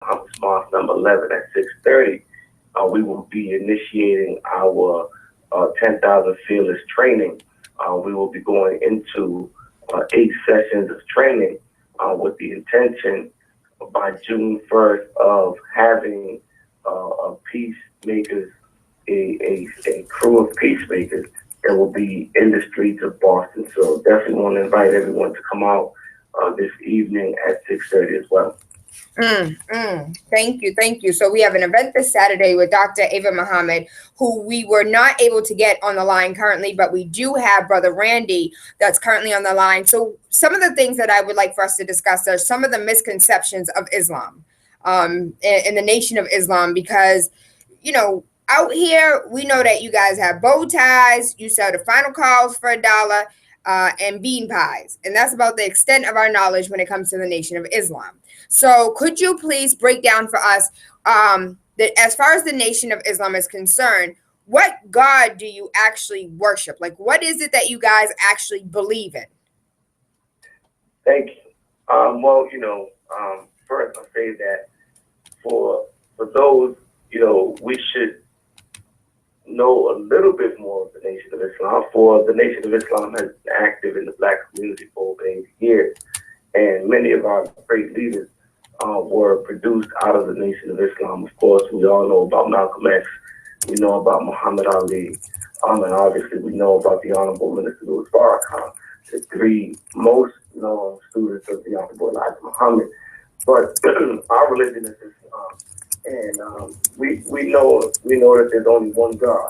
Conference Month number 11 at 6:30. We will be initiating our 10,000 Fearless training. We will be going into 8 sessions of training with the intention by June 1st of having a peacemakers, a crew of peacemakers that will be in the streets of Boston. So definitely want to invite everyone to come out this evening at 6:30 as well. Thank you, thank you. So we have an event this Saturday with Dr. Ava Muhammad, who we were not able to get on the line currently, but we do have Brother Randy that's currently on the line. So some of the things that I would like for us to discuss are some of the misconceptions of Islam, in the Nation of Islam, because, out here, we know that you guys have bow ties, you sell the final calls for $1, and bean pies. And that's about the extent of our knowledge when it comes to the Nation of Islam. So could you please break down for us, that as far as the Nation of Islam is concerned, what God do you actually worship? Like, what is it that you guys actually believe in? Thank you. Well, first I'll say that for those, we should know a little bit more of the Nation of Islam. For the Nation of Islam has been active in the Black community for over 80 years, and many of our great leaders were produced out of the Nation of Islam. Of course, we all know about Malcolm X. We know about Muhammad Ali. And obviously, we know about the Honorable Minister Louis Farrakhan, the three most known students of the Honorable Elijah Muhammad. But our religion is Islam, and we know that there's only one God.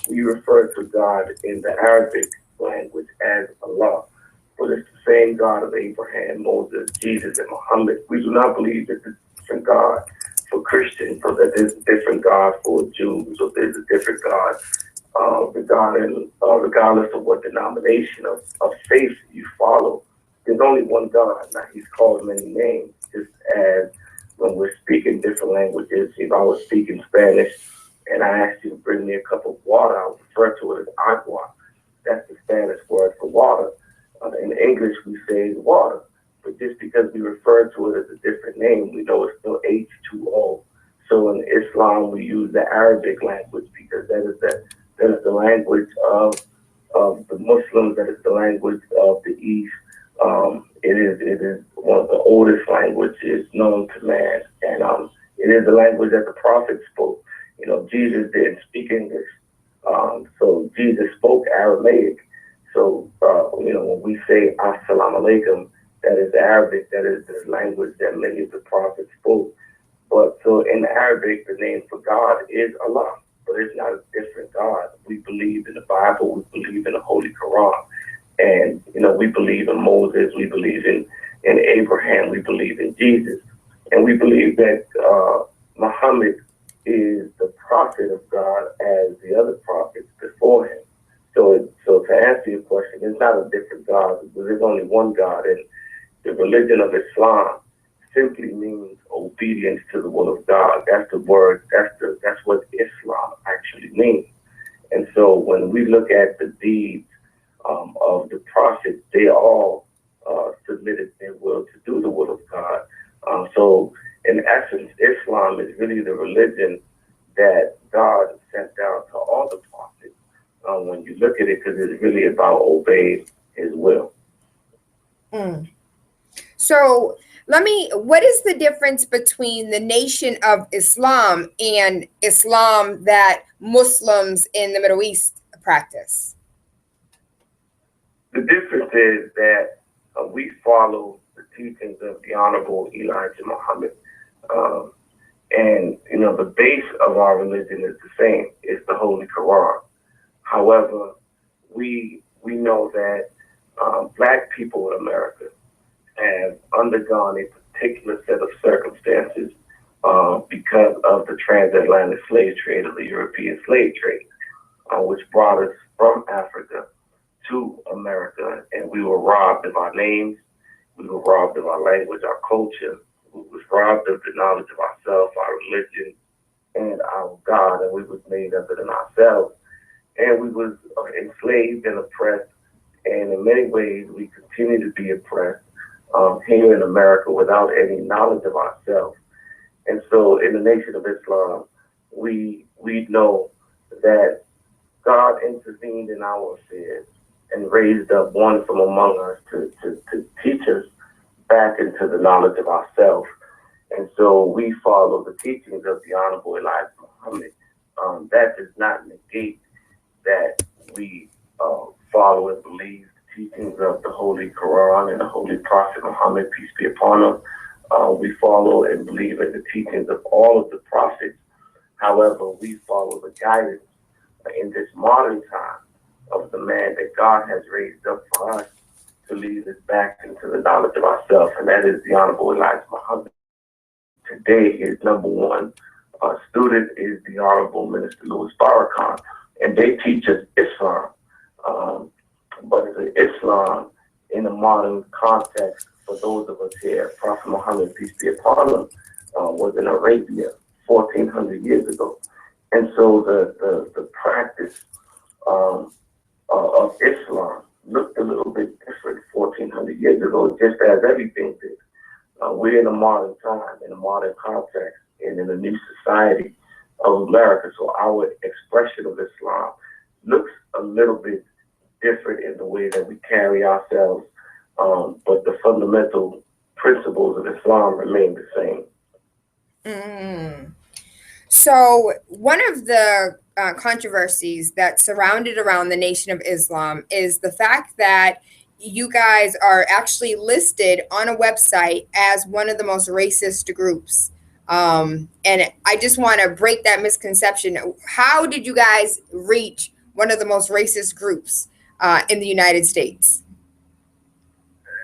We refer to God in the Arabic language as Allah, but it's the same God of Abraham, Moses, Jesus, and Muhammad. We do not believe that there's a different God for Christians, or that there's a different God for Jews, or there's a different God regardless of what denomination of faith you follow. There's only one God. Now, He's called many names, just as when we're speaking different languages. If I was speaking Spanish and I asked you to bring me a cup of water, I would refer to it as agua. That's the Spanish word for water. In English, we say water. But just because we refer to it as a different name, we know it's still H2O. So in Islam, we use the Arabic language because that is the language of the Muslims. That is the language of the East. It is one of the oldest languages known to man, and it is the language that the prophet spoke. Jesus didn't speak English, so Jesus spoke Aramaic. So when we say Assalamu alaikum, that is Arabic. That is the language that many of the prophets spoke. But so in Arabic, the name for God is Allah, but it's not a different God. We believe in the Bible. We believe in the Holy Quran. And, we believe in Moses, we believe in Abraham, we believe in Jesus. And we believe that Muhammad is the prophet of God as the other prophets before him. So to answer your question, it's not a different God. There's only one God. And the religion of Islam simply means obedience to the will of God. That's the word, that's what Islam actually means. And so when we look at the deeds of the prophets, they all submitted their will to do the will of God. So in essence, Islam is really the religion that God sent down to all the prophets when you look at it, because it's really about obeying His will. So what is the difference between the Nation of Islam and Islam that Muslims in the Middle East practice? The difference is that we follow the teachings of the Honorable Elijah Muhammad. And, the base of our religion is the same. It's the Holy Quran. However, we know that Black people in America have undergone a particular set of circumstances because of the transatlantic slave trade, or the European slave trade, which brought us from Africa to America, and we were robbed of our names, we were robbed of our language, our culture, we was robbed of the knowledge of ourselves, our religion, and our God, and we was made other than ourselves, and we was enslaved and oppressed, and in many ways we continue to be oppressed here in America without any knowledge of ourselves. And so in the Nation of Islam, we know that God intervened in our affairs and raised up one from among us to teach us back into the knowledge of ourselves. And so we follow the teachings of the Honorable Elijah Muhammad. That does not negate that we follow and believe the teachings of the Holy Quran and the Holy Prophet Muhammad, peace be upon him. We follow and believe in the teachings of all of the prophets. However, we follow the guidance in this modern time of the man that God has raised up for us to lead us back into the knowledge of ourselves, and that is the Honorable Elijah Muhammad. Today, his number one student is the Honorable Minister Louis Farrakhan, and they teach us Islam. But it's Islam in a modern context for those of us here. Prophet Muhammad, peace be upon him, was in Arabia 1,400 years ago. And so the practice of Islam looked a little bit different 1,400 years ago, just as everything did. We're in a modern time, in a modern context, and in a new society of America. So our expression of Islam looks a little bit different in the way that we carry ourselves, but the fundamental principles of Islam remain the same. Mm. So one of the controversies that surrounded around the Nation of Islam is the fact that you guys are actually listed on a website as one of the most racist groups. And I just want to break that misconception. How did you guys reach one of the most racist groups in the United States?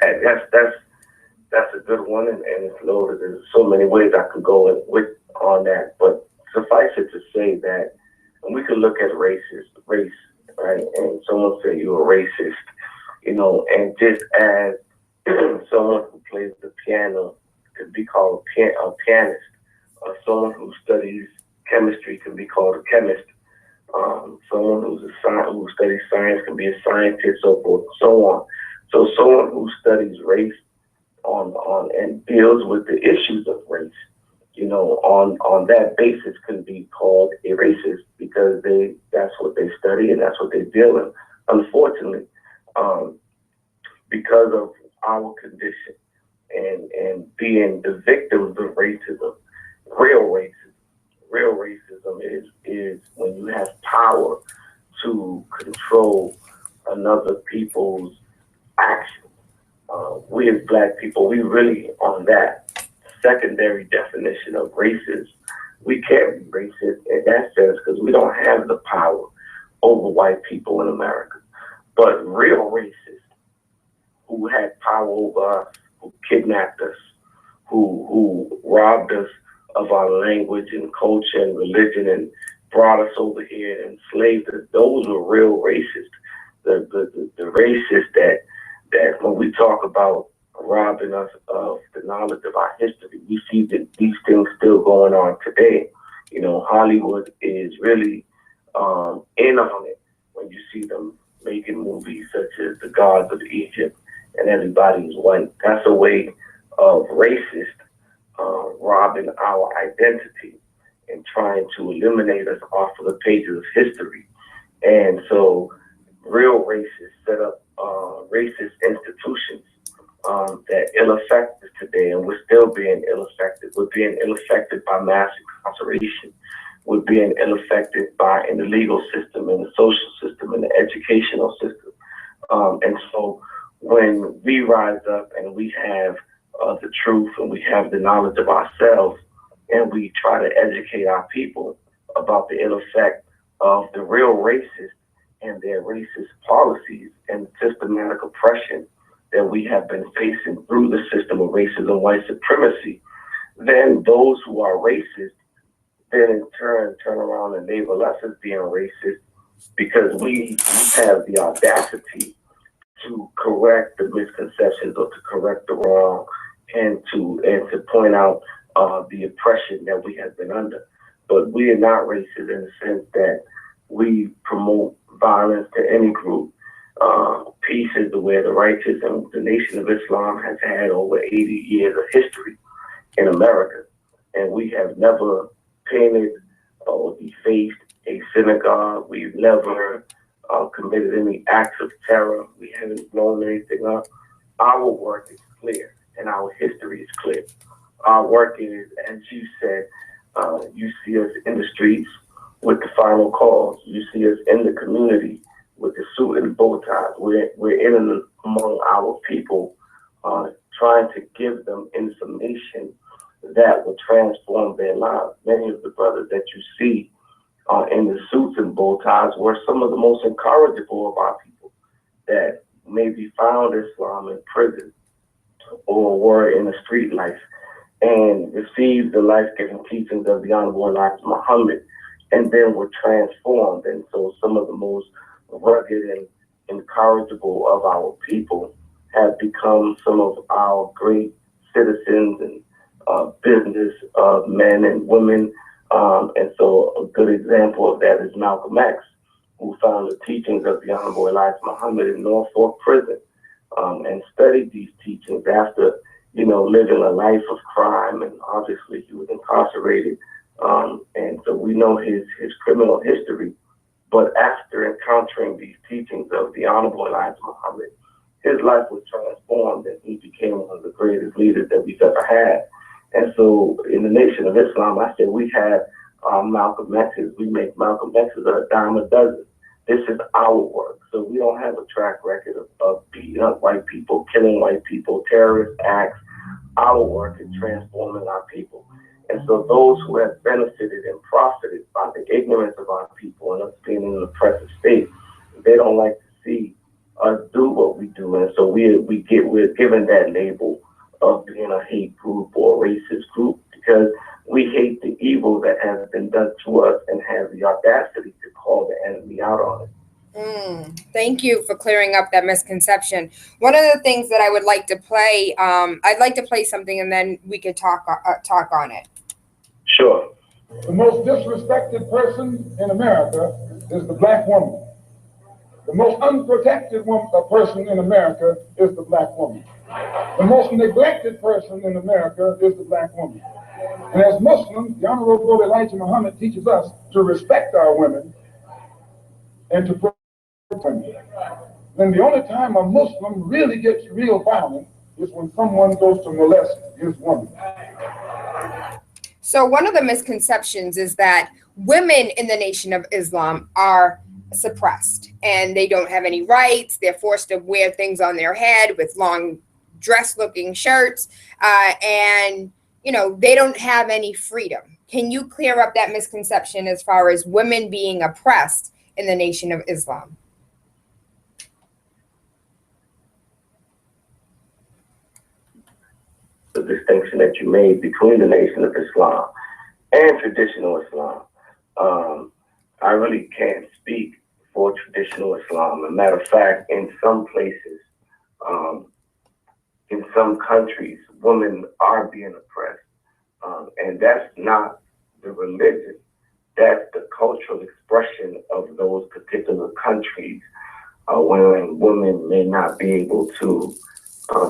And that's a good one, and it's loaded. There's so many ways I could go with on that, but suffice it to say that we could look at race, right? And someone say you're a racist, and just as someone who plays the piano could be called a pianist, or someone who studies chemistry can be called a chemist, someone who studies science can be a scientist, so forth, so on. So someone who studies race on and deals with the issues of race, on that basis can be called a racist because that's what they study and that's what they deal with. Unfortunately, because of our condition and being the victims of racism, real racism is when you have power to control another people's actions. We as Black people, we really on that secondary definition of racist. We can't be racist in that sense because we don't have the power over white people in America. But real racists who had power over us, who kidnapped us, who robbed us of our language and culture and religion and brought us over here and enslaved us, those were real racists. The racists that when we talk about robbing us of the knowledge of our history, we see that these things still going on today. Hollywood is really in on it when you see them making movies such as The Gods of Egypt and everybody is white. That's a way of racist robbing our identity and trying to eliminate us off of the pages of history. And so real racists set up racist institutions that ill affect us today, and we're still being ill affected. We're being ill affected by mass incarceration. We're being ill affected in the legal system, in the social system, in the educational system. And so when we rise up and we have the truth and we have the knowledge of ourselves and we try to educate our people about the ill effect of the real racists and their racist policies and systematic oppression that we have been facing through the system of racism, white supremacy, then those who are racist then in turn around and label us as being racist because we have the audacity to correct the misconceptions or to correct the wrong and to point out the oppression that we have been under. But we are not racist in the sense that we promote violence to any group. Peace is the way of the righteous, and the Nation of Islam has had over 80 years of history in America. and we have never painted or defaced a synagogue. We've never committed any acts of terror. We haven't blown anything up. Our work is clear, and our history is clear. Our work is, as you said, you see us in the streets with the final calls. You see us in the community with the suit and bow ties. We're in and among our people, trying to give them information that will transform their lives. Many of the brothers that you see in the suits and bow ties were some of the most incorrigible of our people that maybe found Islam in prison or were in the street life and received the life-giving teachings of the Honorable Elijah Muhammad, and then were transformed. And so some of the most rugged and incorrigible of our people have become some of our great citizens and business men and women. And so a good example of that is Malcolm X, who found the teachings of the Honorable Elijah Muhammad in Norfolk Prison, and studied these teachings after, living a life of crime, and obviously he was incarcerated. And so we know his criminal history. But after encountering these teachings of the Honorable Elijah Muhammad, his life was transformed, and he became one of the greatest leaders that we've ever had. And so in the Nation of Islam, I said we have Malcolm X's. We make Malcolm X's a dime a dozen. This is our work. So we don't have a track record of beating up white people, killing white people, terrorist acts. Our work is transforming our people. And so those who have benefited and profited by the ignorance of our people and us being in an oppressive state, they don't like to see us do what we do. And so we're given that label of being a hate group or a racist group because we hate the evil that has been done to us and have the audacity to call the enemy out on it. Thank you for clearing up that misconception. One of the things that I would like to play, I'd like to play something and then we could talk on it. Sure. The most disrespected person in America is the black woman. The most unprotected person in America is the black woman. The most neglected person in America is the black woman. And as Muslims, the Honorable Elijah Muhammad teaches us to respect our women and to protect them. Then the only time a Muslim really gets real violent is when someone goes to molest his woman. So one of the misconceptions is that women in the Nation of Islam are suppressed and they don't have any rights. They're forced to wear things on their head with long dress-looking shirts, and they don't have any freedom. Can you clear up that misconception as far as women being oppressed in the Nation of Islam? The distinction that you made between the Nation of Islam and traditional Islam. I really can't speak for traditional Islam. As a matter of fact, in some places, in some countries, women are being oppressed. And that's not the religion. That's the cultural expression of those particular countries, wherein women may not be able to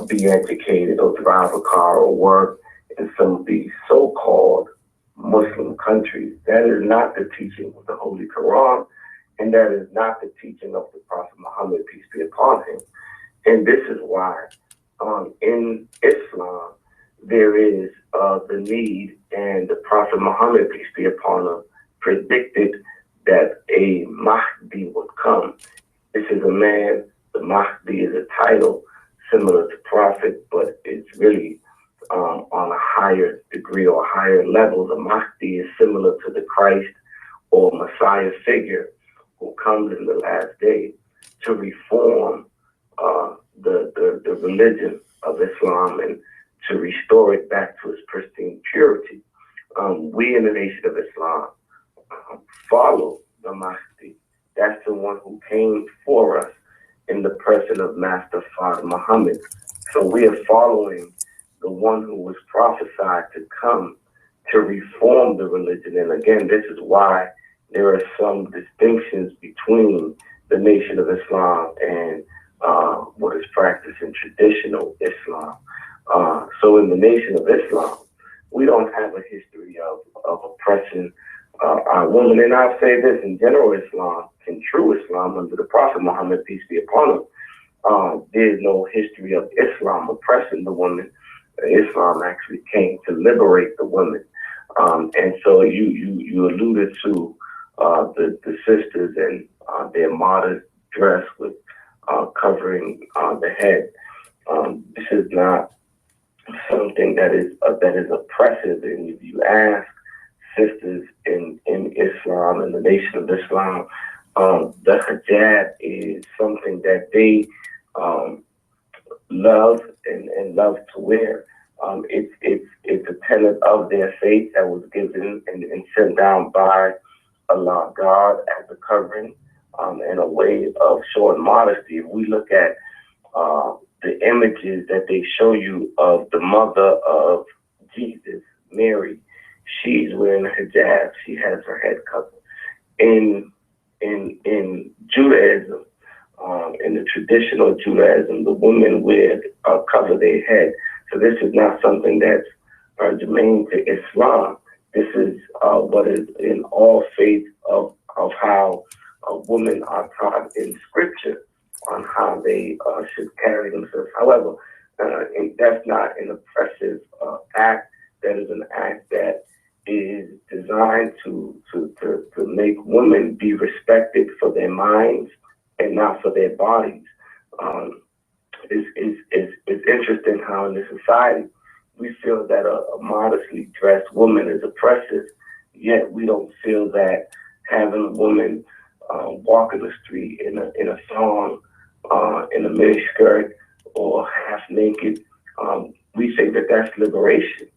be educated or drive a car or work in some of these so-called Muslim countries. That is not the teaching of the Holy Quran, and that is not the teaching of the Prophet Muhammad, peace be upon him. And this is why in Islam there is the need, and the Prophet Muhammad, peace be upon him, predicted that a Mahdi would come. This is a man. The Mahdi is a title similar to prophet, but it's really on a higher degree or higher level. The Mahdi is similar to the Christ or Messiah figure who comes in the last day to reform the religion of Islam and to restore it back to its pristine purity. We in the Nation of Islam follow the Mahdi. That's the one who came for us in the person of Master Father Muhammad. So we are following the one who was prophesied to come to reform the religion. And again, this is why there are some distinctions between the Nation of Islam and what is practiced in traditional Islam. So in the Nation of Islam, we don't have a history of oppression our women. And I'll say this, in general Islam, in true Islam, under the Prophet Muhammad, peace be upon him, there's no history of Islam oppressing the woman. Islam actually came to liberate the women. And so you alluded to the sisters and their modest dress with covering the head. This is not something that is oppressive. And if you ask sisters in Islam and the Nation of Islam, the hijab is something that they love and love to wear. It's a tenet of their faith that was given and sent down by Allah, God, as a covering and a way of showing modesty. If we look at the images that they show you of the mother of Jesus, Mary, she's wearing a hijab. She has her head covered. In Judaism, in the traditional Judaism, the women would cover their head. So this is not something that's germane to Islam. This is what is in all faiths of how women are taught in Scripture on how they should carry themselves. However, that's not an oppressive act. That is an act that is designed to make women be respected for their minds and not for their bodies. It's interesting how in this society we feel that a modestly dressed woman is oppressive, yet we don't feel that having a woman walk in the street in a thong, in a miniskirt, or half naked, we say that that's liberation,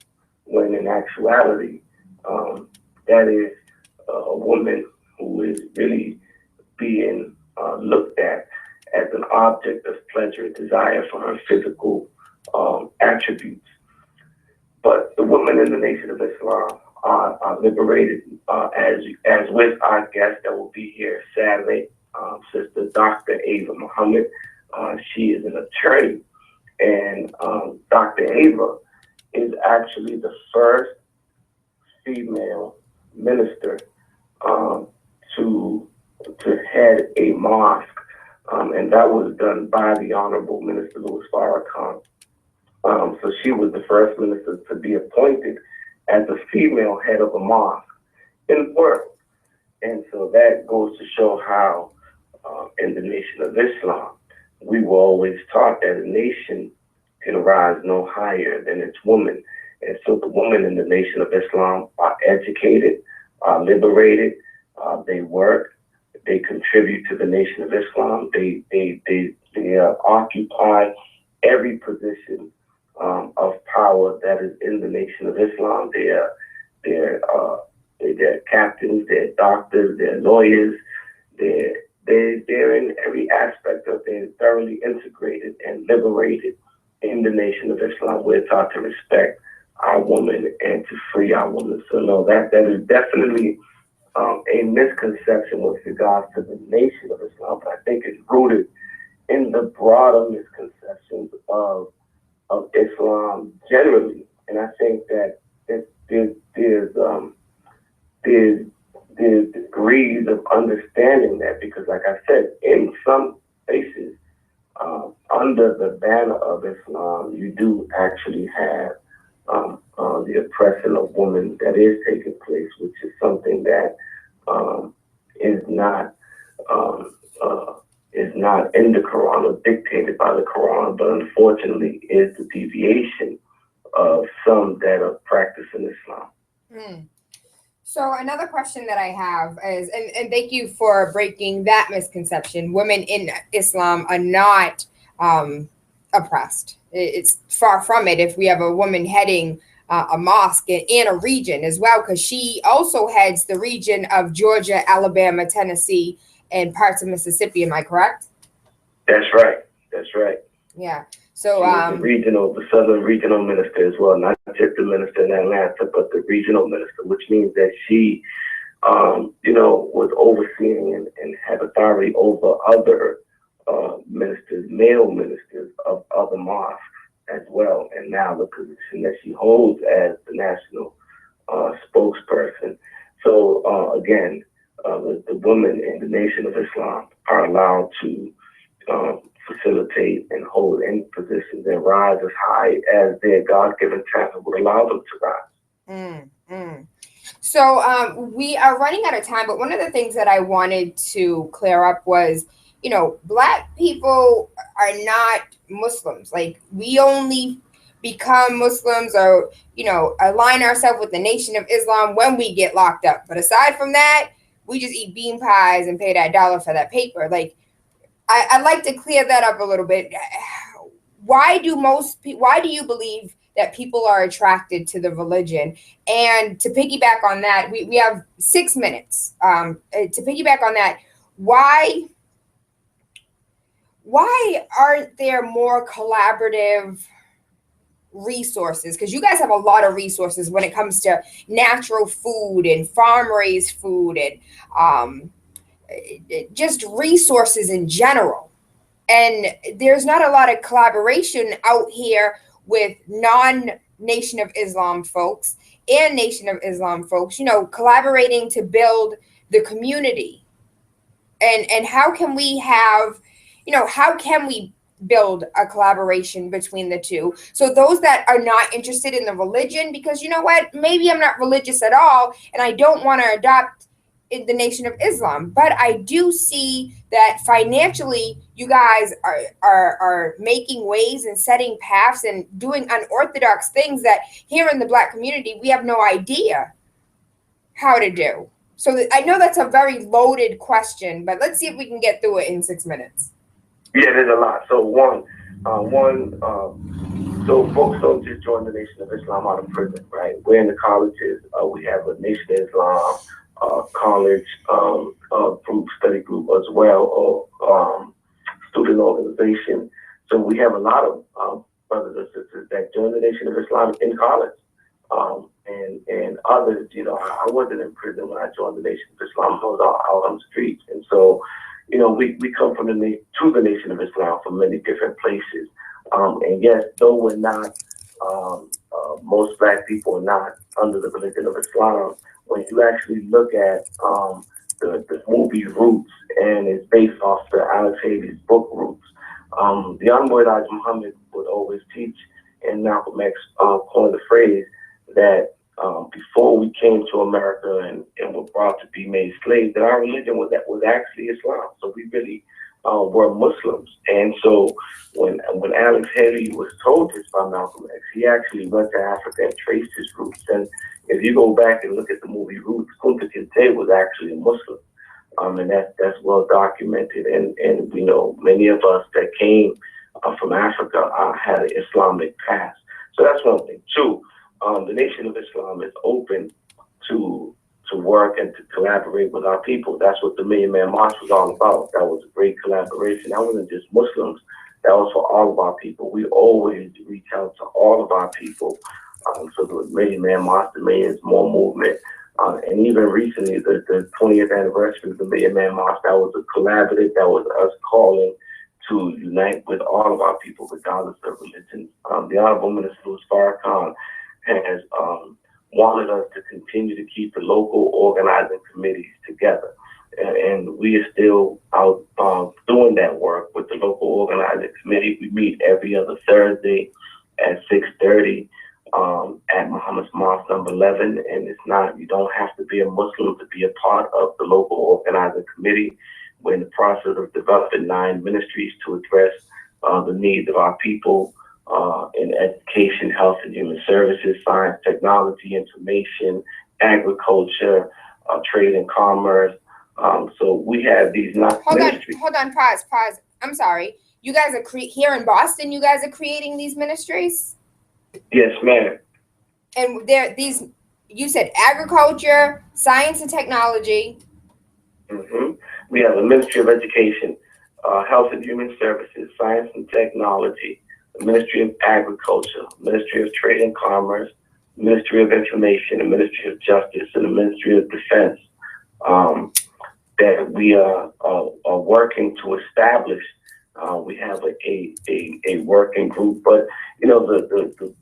when in actuality, that is a woman who is really being looked at as an object of pleasure and desire for her physical attributes. But the women in the Nation of Islam are liberated, as with our guest that will be here Saturday, Sister Dr. Ava Muhammad. She is an attorney, and Dr. Ava is actually the first female minister to head a mosque, and that was done by the Honorable Minister Louis Farrakhan. So she was the first minister to be appointed as a female head of a mosque in the world. And so that goes to show how in the Nation of Islam, we were always taught that a nation can rise no higher than its women. And so the women in the Nation of Islam are educated, are liberated, they work, they contribute to the Nation of Islam, they occupy every position of power that is in the Nation of Islam. They're captains, they're doctors, they're lawyers, they're in every aspect of it, thoroughly integrated and liberated in the Nation of Islam. We're taught to respect our women and to free our women. So no, that is definitely a misconception with regards to the Nation of Islam, but I think it's rooted in the broader misconceptions of Islam generally. And I think that there's degrees of understanding that, because like I said, in some places, under the banner of Islam, you do actually have the oppression of women that is taking place, which is something that is not in the Quran or dictated by the Quran, but unfortunately is the deviation of some that are practicing Islam. Mm. So another question that I have is, and thank you for breaking that misconception. Women in Islam are not oppressed. It's far from it. If we have a woman heading a mosque in a region as well, because she also heads the region of Georgia, Alabama, Tennessee, and parts of Mississippi. Am I correct? That's right. That's right. Yeah. So the Southern regional minister as well, not just the minister in Atlanta, but the regional minister, which means that she, was overseeing and had authority over other ministers, male ministers of other mosques as well, and now the position that she holds as the national spokesperson. So again, the women in the Nation of Islam are allowed to facilitate and hold any positions and rise as high as their God-given talent would allow them to rise. So we are running out of time, but one of the things that I wanted to clear up was, Black people are not Muslims. Like, we only become Muslims or, align ourselves with the Nation of Islam when we get locked up. But aside from that, we just eat bean pies and pay that dollar for that paper. Like, I'd like to clear that up a little bit. Why do you believe that people are attracted to the religion? And to piggyback on that, we have 6 minutes. To piggyback on that, why aren't there more collaborative resources? Because you guys have a lot of resources when it comes to natural food and farm-raised food and just resources in general. And there's not a lot of collaboration out here with non-Nation of Islam folks and Nation of Islam folks, collaborating to build the community. And how can we build a collaboration between the two? So those that are not interested in the religion, because maybe I'm not religious at all and I don't want to adopt the Nation of Islam, but I do see that financially you guys are making ways and setting paths and doing unorthodox things that here in the Black community we have no idea how to do. So I know that's a very loaded question, but let's see if we can get through it in 6 minutes. Yeah, there's a lot. So so folks don't just join the Nation of Islam out of prison, right? We're in the colleges. We have a Nation of Islam college from study group as well, or student organization. So we have a lot of brothers and sisters that join the Nation of Islam in college. And others, I wasn't in prison when I joined the Nation of Islam. I was out on the streets. And so, we come from to the Nation of Islam from many different places. And yes, though we're not, most Black people are not under the religion of Islam, when you actually look at the movie Roots, and it's based off the Alex Haley's book Roots, the Honorable Elijah Muhammad would always teach, and Malcolm X coined the phrase that before we came to America and were brought to be made slaves, that our religion was actually Islam. So we really were Muslims. And so when Alex Haley was told this by Malcolm X, he actually went to Africa and traced his roots. And if you go back and look at the movie Roots, Kunta Kinte was actually a Muslim. And that's well documented. And we know many of us that came from Africa had an Islamic past. So that's one thing. Two, the Nation of Islam is open to work and to collaborate with our people. That's what the Million Man March was all about. That was a great collaboration. That wasn't just Muslims. That was for all of our people. We always reach out to all of our people. So the Million Man March, the Millions More movement, and even recently, the 20th anniversary of the Million Man March, that was a collaborative. That was us calling to unite with all of our people, regardless of religion. The Honorable Minister Louis Farrakhan has wanted us to continue to keep the local organizing committees together. And we are still out doing that work with the local organizing committee. We meet every other Thursday at 6:30 at Muhammad's Mosque number 11. And you don't have to be a Muslim to be a part of the local organizing committee. We're in the process of developing 9 ministries to address the needs of our people in education, health and human services, science, technology, information, agriculture, trade and commerce. So we have these ministries. Hold on, pause. I'm sorry. You guys are here in Boston. You guys are creating these ministries? Yes, ma'am. And you said agriculture, science and technology. Mm-hmm. We have a Ministry of Education, Health and Human Services, Science and Technology, the Ministry of Agriculture, Ministry of Trade and Commerce, Ministry of Information, the Ministry of Justice, and the Ministry of Defense. That we are working to establish We have a working group, but you know, to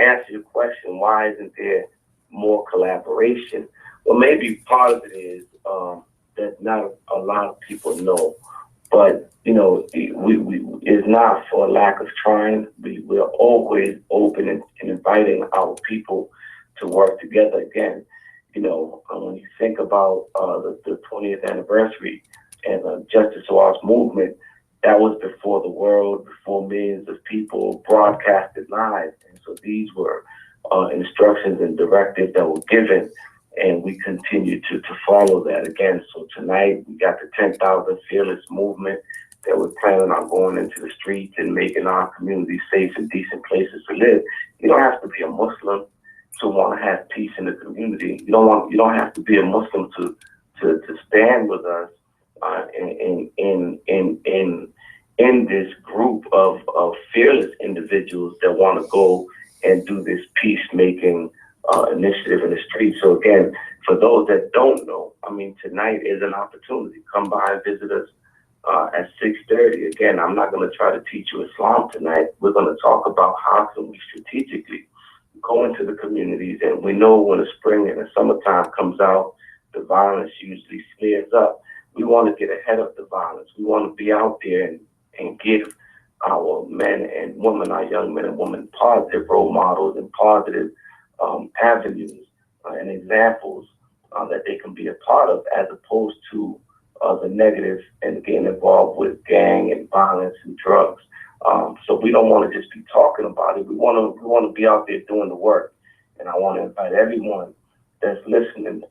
answer your question, why isn't there more collaboration? Well, maybe part of it is that not a lot of people know, but you know, we it's not for lack of trying. We're always open and inviting our people to work together again. You know, when you think about the 20th anniversary and Justice Awards movement, that was before the world, before millions of people broadcasted live. And so these were instructions and directives that were given, and we continue to follow that again. So tonight we got the 10,000 Fearless movement that we're planning on going into the streets and making our communities safe and decent places to live. You don't have to be a Muslim to want to have peace in the community. You don't have to be a Muslim to stand with us in this group of fearless individuals that want to go and do this peacemaking initiative in the street. So again, for those that don't know, I mean, tonight is an opportunity. Come by and visit us at 6:30. Again, I'm not going to try to teach you Islam tonight. We're going to talk about how can we strategically go into the communities. And we know when the spring and the summertime comes out, the violence usually flares up. We want to get ahead of the violence. We want to be out there and give our men and women, our young men and women, positive role models and positive avenues and examples that they can be a part of, as opposed to the negative and getting involved with gang and violence and drugs. So we don't want to just be talking about it. We want to be out there doing the work. And I want to invite everyone that's listening,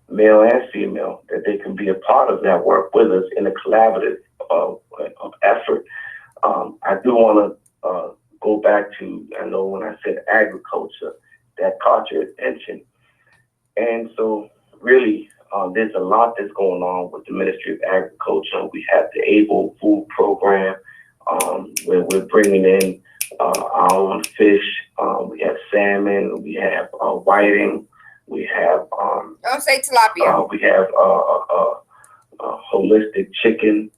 male and female, that they can be a part of that work with us in a collaborative effort. I do want to go back to, I know when I said agriculture, that caught your attention. And so really, there's a lot that's going on with the Ministry of Agriculture. We have the Able Food Program, where we're bringing in our own fish. We have salmon, we have whiting, we have don't say tilapia. We have holistic chicken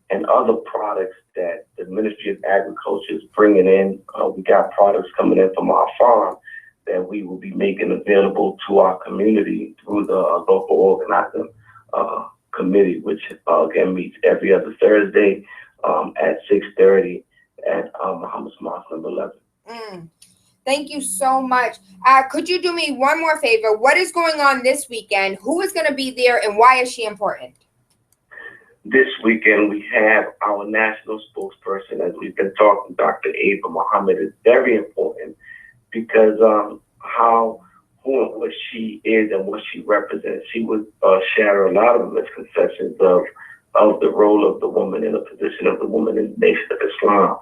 and other products that the Ministry of Agriculture is bringing in. We got products coming in from our farm that we will be making available to our community through the local organizing committee, which again meets every other Thursday at 6:30 at Muhammad's Mosque number 11. Thank you so much. Could you do me one more favor? What is going on this weekend? Who is going to be there, and why is she important? This weekend, we have our national spokesperson, as we've been talking, Dr. Ava Muhammad, is very important because who and what she is and what she represents. She would shatter a lot of misconceptions of the role of the woman and the position of the woman in the Nation of Islam.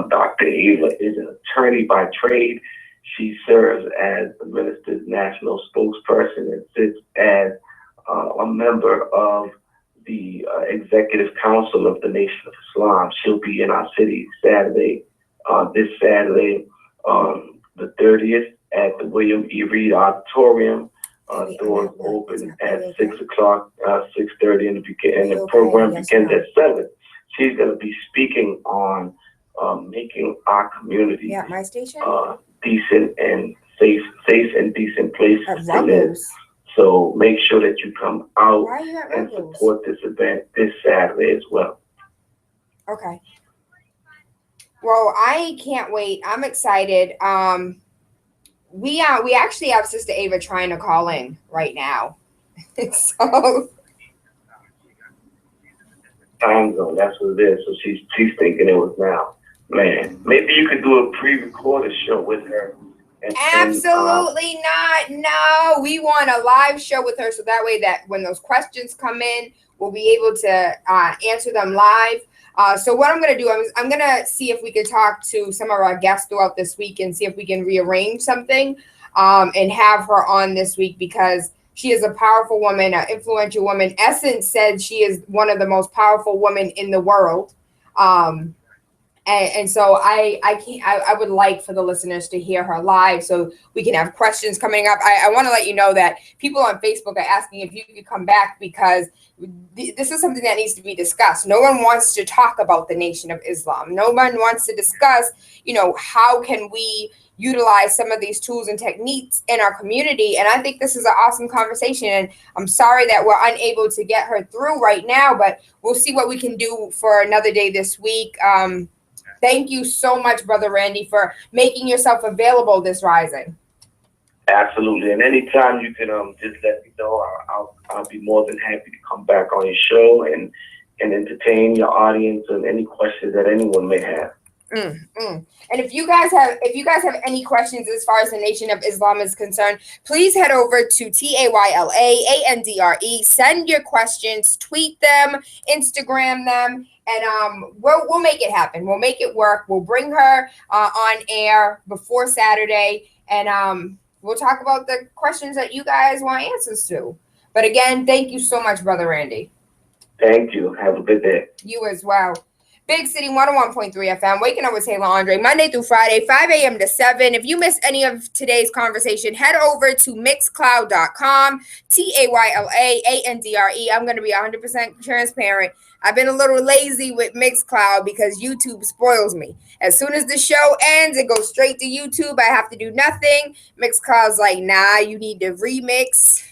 Dr. Ava is an attorney by trade. She serves as the minister's national spokesperson and sits as a member of the Executive Council of the Nation of Islam. She'll be in our city this Saturday, the 30th, at the William E. Reed Auditorium. Doors open at 6 o'clock, 6:30, and the program begins at 7. She's going to be speaking on making our community decent and safe and decent places to live. So make sure that you come out and support this event this Saturday as well. Okay. Well, I can't wait. I'm excited. We actually have Sister Ava trying to call in right now. So time zone, that's what it is. So she's thinking it was now. Man, maybe you could do a pre-recorded show with her. Absolutely not. No, we want a live show with her, so that way that when those questions come in, we'll be able to answer them live. So what I'm going to do, I'm going to see if we could talk to some of our guests throughout this week and see if we can rearrange something and have her on this week, because she is a powerful woman, an influential woman. Essence said she is one of the most powerful women in the world. And so I would like for the listeners to hear her live so we can have questions coming up. I want to let you know that people on Facebook are asking if you could come back because this is something that needs to be discussed. No one wants to talk about the Nation of Islam. No one wants to discuss, how can we utilize some of these tools and techniques in our community. And I think this is an awesome conversation. And I'm sorry that we're unable to get her through right now, but we'll see what we can do for another day this week. Thank you so much, Brother Randy, for making yourself available this rising. Absolutely, and anytime you can just let me know, I'll be more than happy to come back on your show and entertain your audience and any questions that anyone may have. And if you guys have any questions as far as the Nation of Islam is concerned, please head over to TaylaAndre. Send your questions, tweet them, Instagram them, and we'll make it happen. We'll make it work. We'll bring her on air before Saturday, and we'll talk about the questions that you guys want answers to. But again, thank you so much, Brother Randy. Thank you. Have a good day. You as well. Big City 101.3 FM, waking up with Tayla Andre, Monday through Friday, 5 a.m. to 7. If you missed any of today's conversation, head over to mixcloud.com, TaylaAndre. I'm going to be 100% transparent. I've been a little lazy with Mixcloud because YouTube spoils me. As soon as the show ends, it goes straight to YouTube. I have to do nothing. Mixcloud's like, nah, you need to remix.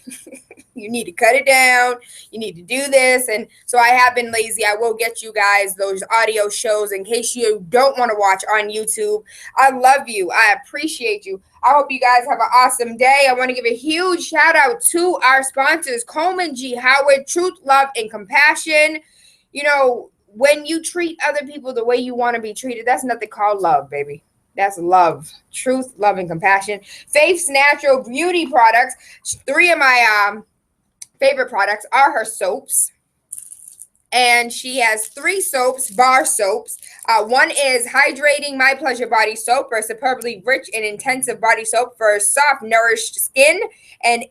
You need to cut it down. You need to do this. And so I have been lazy. I will get you guys those audio shows in case you don't want to watch on YouTube. I love you. I appreciate you. I hope you guys have an awesome day. I want to give a huge shout out to our sponsors, Coleman G. Howard, Truth, Love, and Compassion. When you treat other people the way you want to be treated, that's nothing called love, baby. That's love. Truth, love, and compassion. Faith's Natural Beauty Products. 3 of my favorite products are her soaps. And she has 3 soaps, bar soaps. One is Hydrating My Pleasure Body Soap, a superbly rich and intensive body soap for soft, nourished skin. And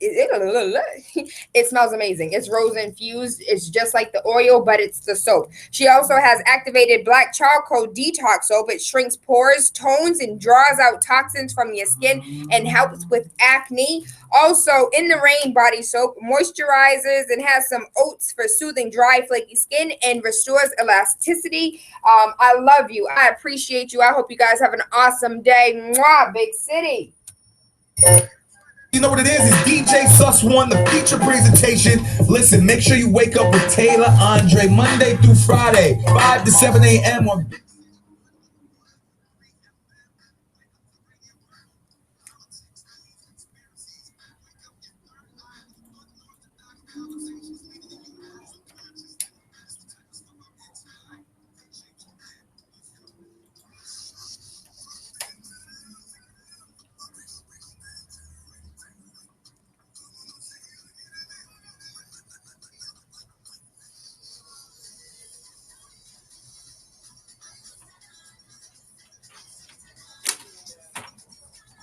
it smells amazing. It's rose infused. It's just like the oil, but it's the soap. She also has activated black charcoal detox soap. It shrinks pores, tones, and draws out toxins from your skin and helps with acne. Also, In the Rain body soap moisturizes and has some oats for soothing dry, flaky skin and restores elasticity. I love you. I appreciate you. I hope you guys have an awesome day. Mwah, Big City. You know what it is? It's DJ Sus One, the feature presentation. Listen, make sure you wake up with Tayla Andre Monday through Friday, 5 to 7 a.m. on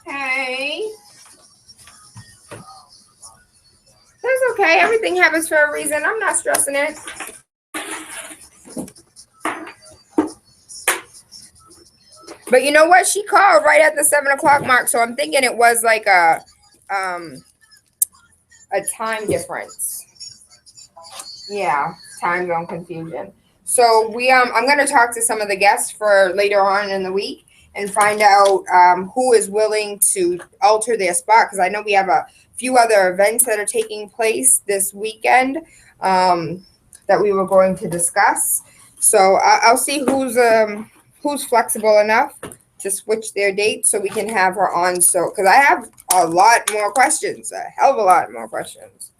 Hey. That's okay. Everything happens for a reason. I'm not stressing it. But you know what? She called right at the 7 o'clock mark, so I'm thinking it was like a time difference. Yeah, time zone confusion. So I'm going to talk to some of the guests for later on in the week and find out who is willing to alter their spot, because I know we have a few other events that are taking place this weekend that we were going to discuss. So I'll see who's flexible enough to switch their dates so we can have her on. So, because I have a lot more questions, a hell of a lot more questions.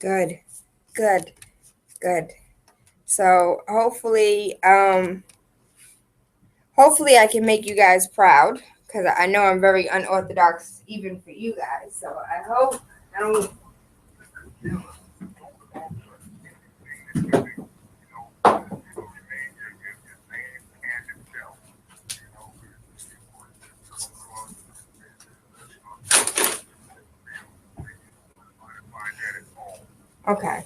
Good, good, good. So hopefully I can make you guys proud because I know I'm very unorthodox even for you guys. So I hope I don't. Okay.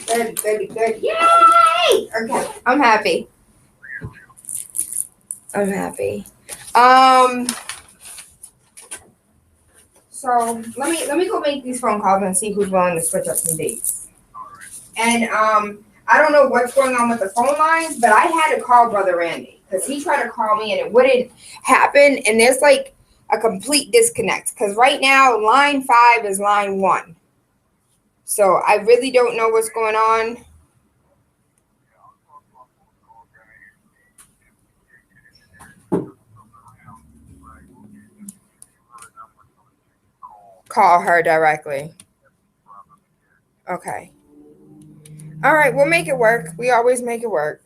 Good, good, good. Yay! Okay, I'm happy. I'm happy. So let me go make these phone calls and see who's willing to switch up some dates. And I don't know what's going on with the phone lines, but I had to call Brother Randy because he tried to call me and it wouldn't happen. And there's like a complete disconnect because right now line 5 is line 1. So I really don't know what's going on. Call her directly. Okay. All right, we'll make it work. We always make it work.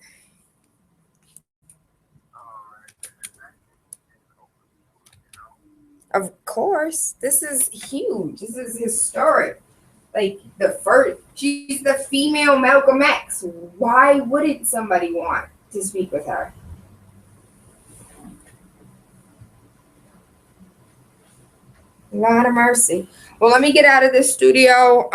Of course. This is huge. This is historic. Like she's the female Malcolm X. Why wouldn't somebody want to speak with her? Lot of mercy. Well, let me get out of this studio.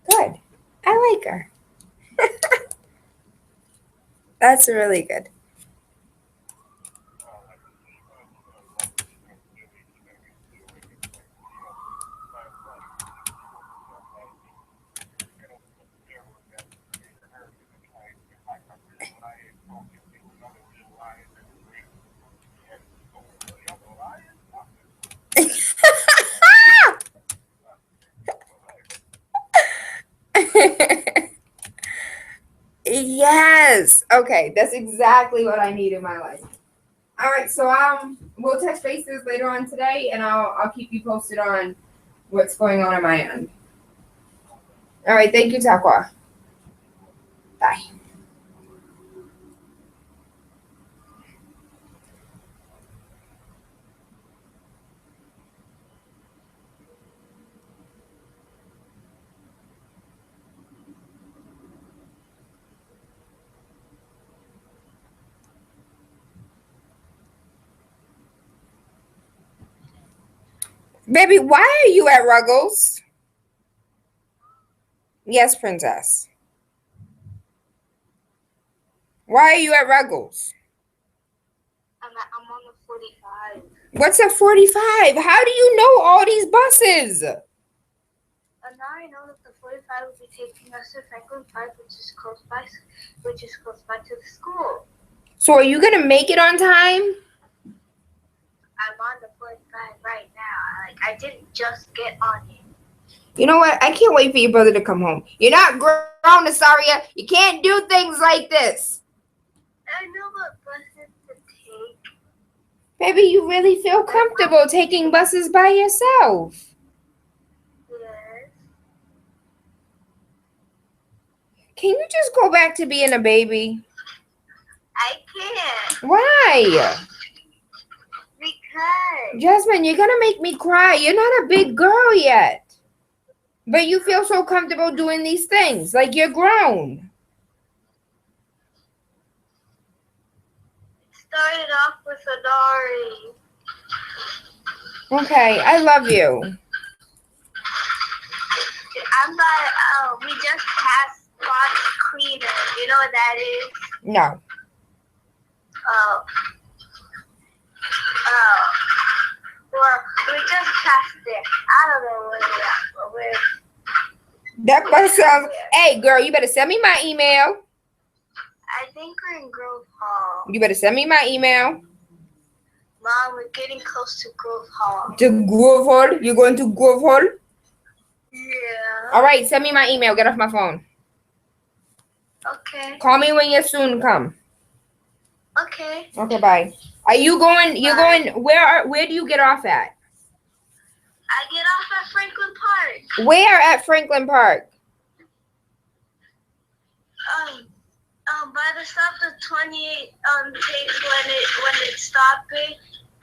Good. I like her. That's really good. Yes. Okay, that's exactly what I need in my life. All right, so we'll touch bases later on today, and I'll keep you posted on what's going on my end. All right, thank you, Takwa. Bye. Baby, why are you at Ruggles? Yes, princess. Why are you at Ruggles? I'm on the 45. What's a 45? How do you know all these buses? And now I know that the 45 will be taking us to Franklin Park, which is close by to the school. So are you gonna make it on time? I'm on the 45 right now. I didn't just get on it. You know what? I can't wait for your brother to come home. You're not grown, Asaria. You can't do things like this. I know what buses to take. Baby, you really feel comfortable taking buses by yourself. Yes. Can you just go back to being a baby? I can't. Why? Because. Jasmine, you're gonna make me cry. You're not a big girl yet. But you feel so comfortable doing these things. Like you're grown. It started off with Adari. Okay, I love you. I'm not, we just passed Spot Cleaner. You know what that is? No. Well, we just passed it. I don't know where Where? That bus sounds. Hey, girl, you better send me my email. I think we're in Grove Hall. You better send me my email. Mom, we're getting close to Grove Hall. To Grove Hall? You going to Grove Hall? Yeah. All right, send me my email. Get off my phone. Okay. Call me when you soon come. Okay. Okay, bye. Are you going? You're Bye. going. Where do you get off at? I get off at Franklin Park. Where at Franklin Park? By the stop the 28 takes when it's stopping,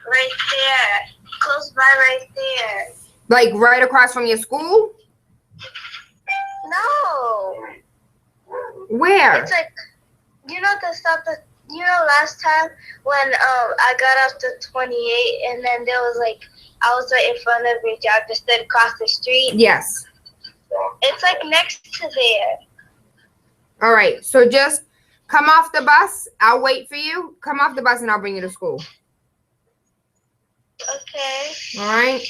right there, close by, right there. Like right across from your school? No. Where? It's like, you know the stop that, you know, last time when I got off the 28 and then there was like, I was right in front of your job, just then across the street. Yes. It's like next to there. All right. So just come off the bus. I'll wait for you. Come off the bus and I'll bring you to school. Okay. All right.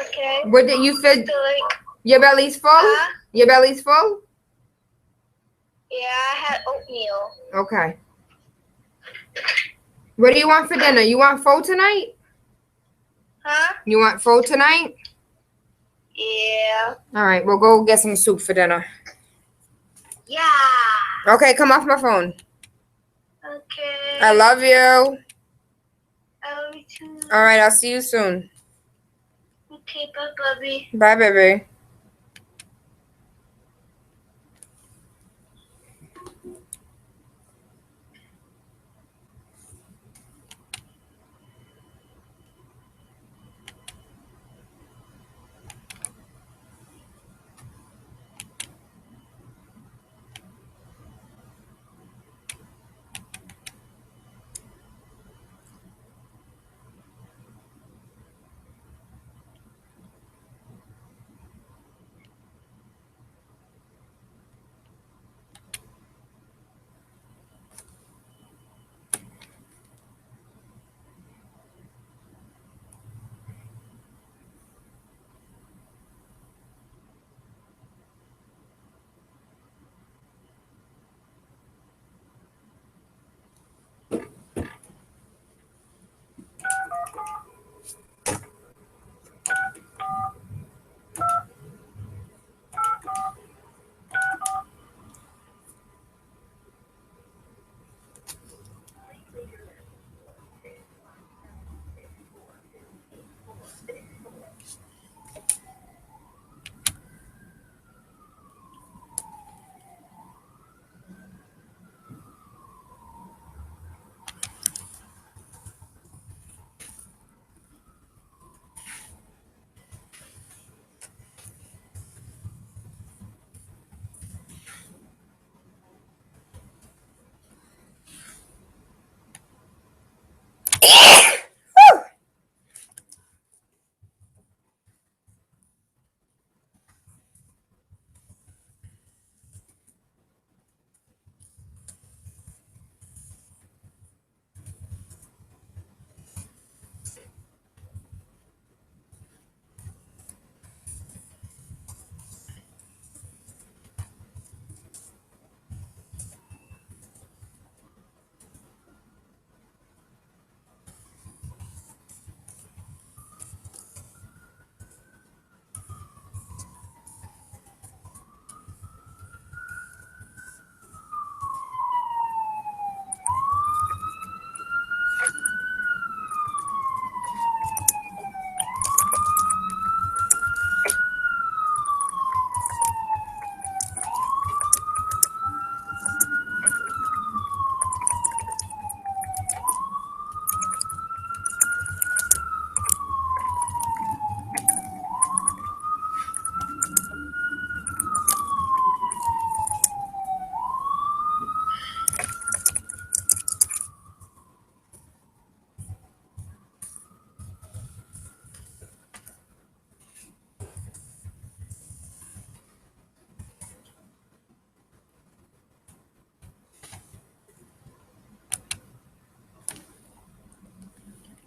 Okay. What did you feel? So like, Your belly's full? Your belly's full? yeah, I had oatmeal. Okay. What do you want for dinner? You want pho tonight? Huh? You want pho tonight? Yeah. All right. We'll go get some soup for dinner. Yeah. Okay. Come off my phone. Okay. I love you. I love you too. All right. I'll see you soon. Okay, bye, Bubby. Bye, baby.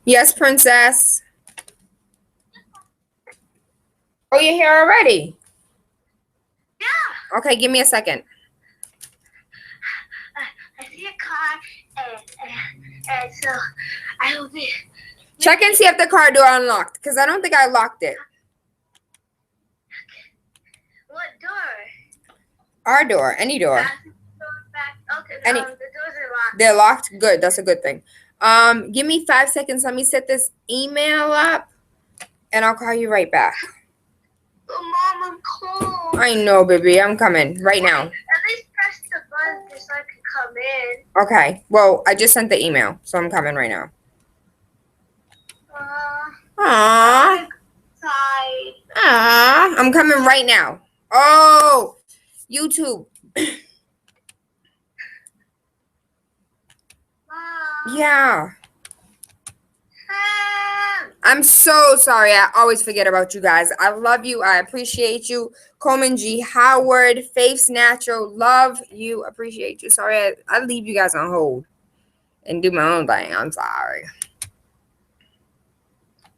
Yes, princess. Oh, you're here already? Yeah. Okay, give me a second. I see a car, and so I will be. Check and see if the car door unlocked, because I don't think I locked it. What door? Our door, any door. Back, back. Okay, Any- the doors are locked. They're locked? Good, that's a good thing. Give me 5 seconds. Let me set this email up, and I'll call you right back. Oh, Mom, I'm cold. I know, baby. I'm coming right now. At least press the button so I can come in. Okay. Well, I just sent the email, so I'm coming right now. Aww. Side. Aww. I'm coming right now. Oh, YouTube. Mom. Yeah. Mom. I'm so sorry. I always forget about you guys. I love you. I appreciate you. Coleman G. Howard, Faith's Natural. Love you. Appreciate you. Sorry, I leave you guys on hold and do my own thing. I'm sorry.